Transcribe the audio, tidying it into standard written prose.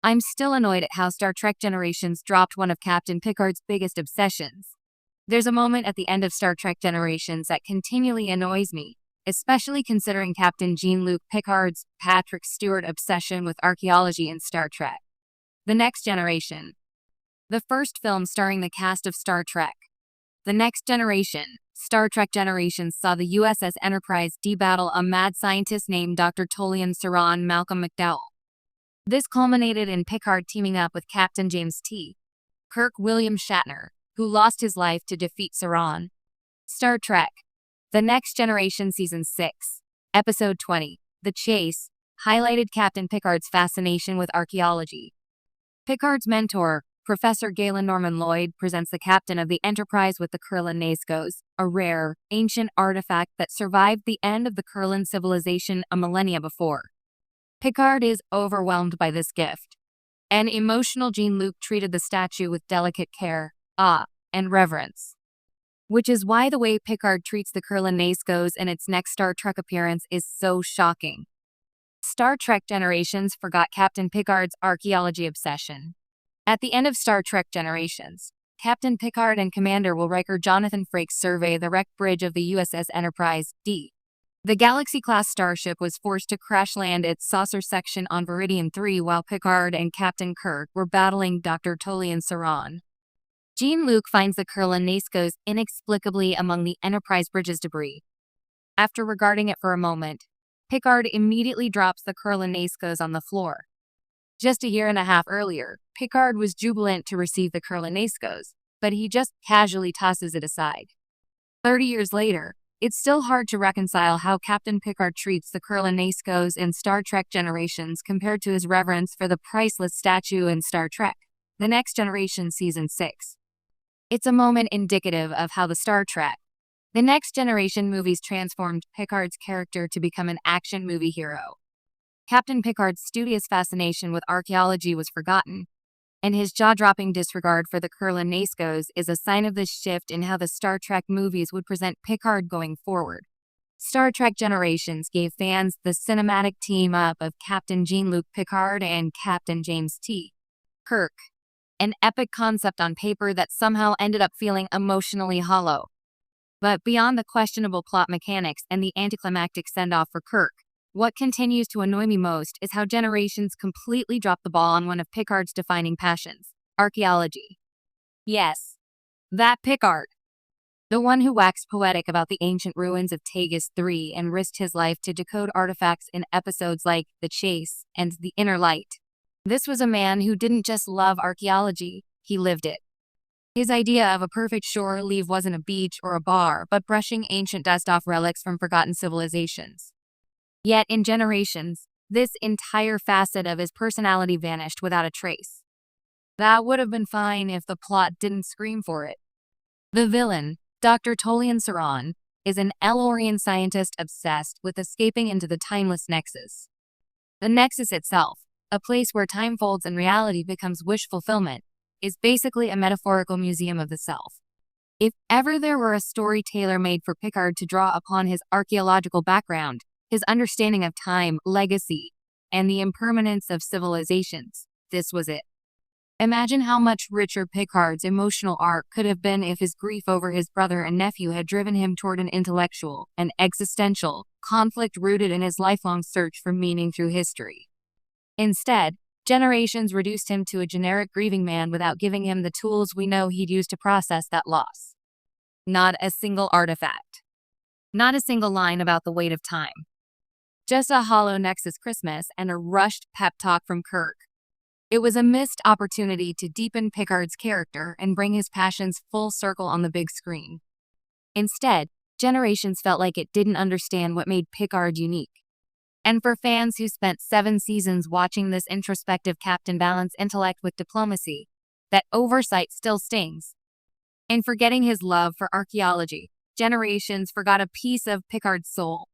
I'm still annoyed at how Star Trek Generations dropped one of Captain Picard's biggest obsessions. There's a moment at the end of Star Trek Generations that continually annoys me, especially considering Captain Jean-Luc Picard's Patrick Stewart obsession with archaeology in Star Trek. The Next Generation. The first film starring the cast of Star Trek. The Next Generation. Star Trek Generations saw the USS Enterprise debattle a mad scientist named Dr. Tolian Saran Malcolm McDowell. This culminated in Picard teaming up with Captain James T. Kirk William Shatner, who lost his life to defeat Saran. Star Trek. The Next Generation Season 6. Episode 20, The Chase, highlighted Captain Picard's fascination with archaeology. Picard's mentor, Professor Galen Norman Lloyd, presents the captain of the Enterprise with the Kurlan Nazgûs, a rare, ancient artifact that survived the end of the Kurlan civilization a millennia before. Picard is overwhelmed by this gift. An emotional Jean-Luc treated the statue with delicate care, awe, and reverence. Which is why the way Picard treats the Kurlan Nazgûs in its next Star Trek appearance is so shocking. Star Trek Generations forgot Captain Picard's archaeology obsession. At the end of Star Trek Generations, Captain Picard and Commander Will Riker Jonathan Frakes survey the wrecked bridge of the USS Enterprise D. The Galaxy-class starship was forced to crash-land its saucer section on Viridian 3 while Picard and Captain Kirk were battling Dr. Tolian Saran. Jean-Luc finds the Kurlan Nazgûs inexplicably among the Enterprise bridge's debris. After regarding it for a moment, Picard immediately drops the Kurlan Nazgûs on the floor. Just a year and a half earlier, Picard was jubilant to receive the Kurlan Nazgûs, but he just casually tosses it aside. 30 years later, it's still hard to reconcile how Captain Picard treats the Kurlan Nazgûs in Star Trek Generations compared to his reverence for the priceless statue in Star Trek, The Next Generation Season 6. It's a moment indicative of how the Star Trek, The Next Generation movies transformed Picard's character to become an action movie hero. Captain Picard's studious fascination with archaeology was forgotten, and his jaw-dropping disregard for the Kurlan Nazgûs is a sign of this shift in how the Star Trek movies would present Picard going forward. Star Trek Generations gave fans the cinematic team-up of Captain Jean-Luc Picard and Captain James T. Kirk, an epic concept on paper that somehow ended up feeling emotionally hollow. But beyond the questionable plot mechanics and the anticlimactic send-off for Kirk, what continues to annoy me most is how Generations completely dropped the ball on one of Picard's defining passions, archaeology. Yes, that Picard. The one who waxed poetic about the ancient ruins of Tagus III and risked his life to decode artifacts in episodes like The Chase and The Inner Light. This was a man who didn't just love archaeology, he lived it. His idea of a perfect shore leave wasn't a beach or a bar, but brushing ancient dust off relics from forgotten civilizations. Yet in Generations, this entire facet of his personality vanished without a trace. That would have been fine if the plot didn't scream for it. The villain, Dr. Tolian Saran, is an Elorian scientist obsessed with escaping into the timeless Nexus. The Nexus itself, a place where time folds and reality becomes wish fulfillment, is basically a metaphorical museum of the self. If ever there were a story tailor-made for Picard to draw upon his archaeological background, his understanding of time, legacy, and the impermanence of civilizations, this was it. Imagine how much richer Picard's emotional arc could have been if his grief over his brother and nephew had driven him toward an intellectual and existential conflict rooted in his lifelong search for meaning through history. Instead, Generations reduced him to a generic grieving man without giving him the tools we know he'd use to process that loss. Not a single artifact. Not a single line about the weight of time. Just a hollow Nexus Christmas and a rushed pep talk from Kirk. It was a missed opportunity to deepen Picard's character and bring his passions full circle on the big screen. Instead, Generations felt like it didn't understand what made Picard unique. And for fans who spent 7 seasons watching this introspective captain balance intellect with diplomacy, that oversight still stings. In forgetting his love for archaeology, Generations forgot a piece of Picard's soul.